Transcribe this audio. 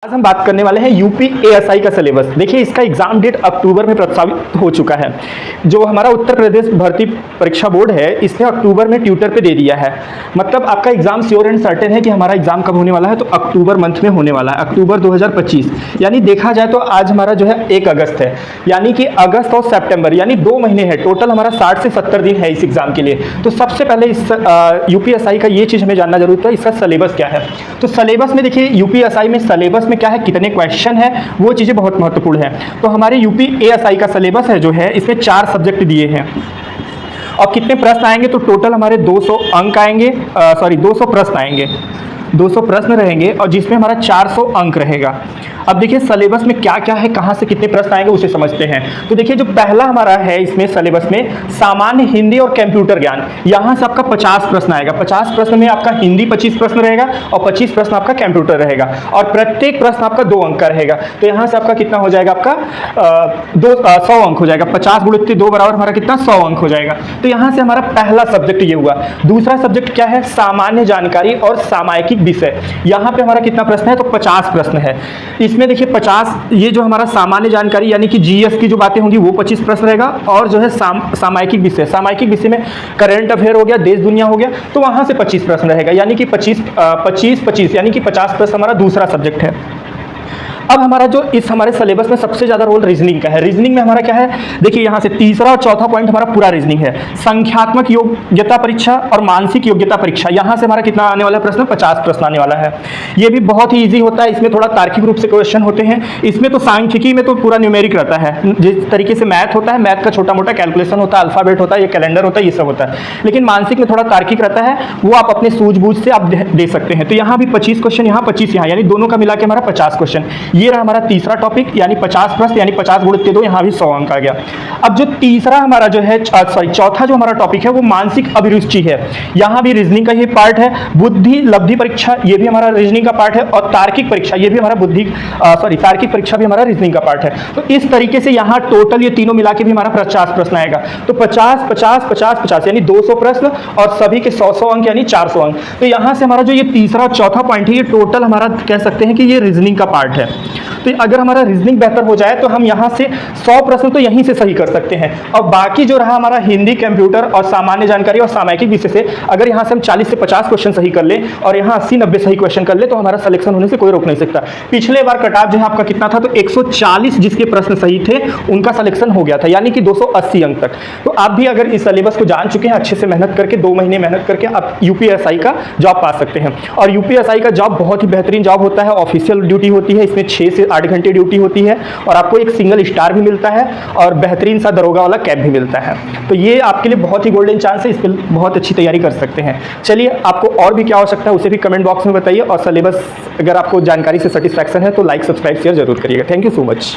आज हम बात करने वाले हैं यूपी एएसआई का सिलेबस। देखिए, इसका एग्जाम डेट अक्टूबर में प्रस्तावित हो चुका है। जो हमारा उत्तर प्रदेश भर्ती परीक्षा बोर्ड है, इसने अक्टूबर में ट्विटर पे दे दिया है। मतलब आपका एग्जाम श्योर एंड सर्टेन है कि हमारा एग्जाम कब होने वाला है, तो अक्टूबर मंथ में होने वाला है, अक्टूबर 2025। यानी देखा जाए तो आज हमारा जो है 1 अगस्त है, यानी कि अगस्त और सितंबर यानी 2 महीने है। टोटल हमारा 60 से 70 दिन है इस एग्जाम के लिए। तो सबसे पहले इस यूपीएसआई का ये चीज़ हमें जानना जरूरी था, इसका सिलेबस क्या है। तो सिलेबस में देखिए, यूपीएसआई में सिलेबस में क्या है, कितने क्वेश्चन है, वो चीज़ें बहुत महत्वपूर्ण है। तो हमारे यूपी एएसआई का सिलेबस है जो है, इसमें 4 सब्जेक्ट दिए हैं और कितने प्रश्न आएंगे, तो टोटल हमारे 200 अंक आएंगे, 200 प्रश्न आएंगे, 200 प्रश्न रहेंगे और जिसमें हमारा 400 अंक रहेगा। अब देखिए सिलेबस में क्या क्या है, कहाँ से कितने प्रश्न आएंगे उसे समझते हैं। तो देखिए, जो पहला हमारा है इसमें सिलेबस में सामान्य हिंदी और कंप्यूटर ज्ञान, यहाँ से आपका 50 प्रश्न आएगा। 50 प्रश्न में आपका हिंदी 25 प्रश्न रहेगा और 25 प्रश्न आपका कंप्यूटर रहेगा और प्रत्येक प्रश्न आपका 2 अंक का रहेगा। तो यहाँ से आपका कितना हो जाएगा, आपका 100 अंक हो जाएगा। 50 गुणित 2 बराबर हमारा कितना, 100 अंक हो जाएगा। तो यहाँ से हमारा पहला सब्जेक्ट ये हुआ। दूसरा सब्जेक्ट क्या है, सामान्य जानकारी और सामायिक विषय। यहाँ पे हमारा कितना प्रश्न है, तो 50 प्रश्न है। इसमें देखिए 50, ये जो हमारा सामान्य जानकारी यानी कि जीएस की जो बातें होंगी वो 25 प्रश्न रहेगा और जो है सामायिक विषय, सामायिक विषय में करंट अफेयर हो गया, देश दुनिया हो गया, तो वहाँ से 25 प्रश्न रहेगा, यानी कि 25 यानी कि 50 प्रश्न हमारा दूसरा सब्जेक्ट है। अब हमारा जो इस हमारे सिलेबस में सबसे ज़्यादा रोल रीजनिंग का है। रीजनिंग में हमारा क्या है, देखिए यहाँ से तीसरा और चौथा पॉइंट हमारा पूरा रीजनिंग है। संख्यात्मक योग्यता परीक्षा और मानसिक योग्यता परीक्षा, यहाँ से हमारा कितना आने वाला है प्रश्न, 50 प्रश्न आने वाला है। ये भी बहुत ही ईजी होता है, इसमें थोड़ा तार्किक रूप से क्वेश्चन होते हैं। इसमें तो सांख्यिकी में तो पूरा न्यूमेरिक रहता है, जिस तरीके से मैथ होता है, मैथ का छोटा मोटा कैलकुलेशन होता है, अल्फाबेट होता है, ये कैलेंडर होता है, ये सब होता है। लेकिन मानसिक में थोड़ा तार्किक रहता है, वो आप अपने सूझबूझ से आप दे सकते हैं। तो यहाँ भी 25 क्वेश्चन, यहाँ 25 यहाँ, यानी दोनों का मिला के हमारा 50 क्वेश्चन। ये रहा हमारा तीसरा टॉपिक, यानी 50 प्रश्न, यानी 50 गुणित 2, यहाँ भी 100 अंक आ गया। अब जो तीसरा हमारा जो है चौथा जो हमारा टॉपिक है वो मानसिक अभिरुचि है। यहाँ भी रीजनिंग का ये पार्ट है। बुद्धि लब्धि परीक्षा, ये भी हमारा रीजनिंग का पार्ट है और तार्किक परीक्षा, ये भी हमारा तार्किक परीक्षा भी हमारा रीजनिंग का पार्ट है। तो इस तरीके से यहाँ टोटल ये तीनों मिला के भी हमारा 50 प्रश्न आएगा। तो 50 50 50 50 यानी 200 प्रश्न और सभी के 100 अंक यानी 400 अंक। तो यहाँ से हमारा जो ये तीसरा और चौथा पॉइंट है, ये टोटल हमारा कह सकते हैं कि ये रीजनिंग का पार्ट है। तो अगर हमारा रीजनिंग बेहतर हो जाए तो हम यहाँ से 100 प्रश्न तो यहीं से सही कर सकते हैं और बाकी जो रहा हमारा हिंदी, कंप्यूटर और सामान्य जानकारी और सामायिक विषय से अगर यहाँ से हम 40 से 50 क्वेश्चन सही कर ले और यहाँ 80-90 सही क्वेश्चन कर ले तो हमारा सिलेक्शन होने से कोई रोक नहीं सकता। पिछले बार कट ऑफ जो है आपका कितना था, तो 140 जिसके प्रश्न सही थे उनका सिलेक्शन हो गया था, यानी कि 280 अंक तक। तो आप भी अगर इस सिलेबस को जान चुके हैं, अच्छे से मेहनत करके 2 महीने मेहनत करके आप यूपीएसआई का जॉब पा सकते हैं। और यूपीएसआई का जॉब बहुत ही बेहतरीन जॉब होता है, ऑफिशियल ड्यूटी होती है, इसमें 6 से 8 घंटे ड्यूटी होती है और आपको एक सिंगल स्टार भी मिलता है और बेहतरीन सा दरोगा वाला कैप भी मिलता है। तो ये आपके लिए बहुत ही गोल्डन चांस है, इस पर बहुत अच्छी तैयारी कर सकते हैं। चलिए, आपको और भी क्या हो सकता है उसे भी कमेंट बॉक्स में बताइए और सिलेबस अगर आपको जानकारी से सेटिस्फैक्शन है तो लाइक, सब्सक्राइब, शेयर जरूर करिएगा। Thank you so much.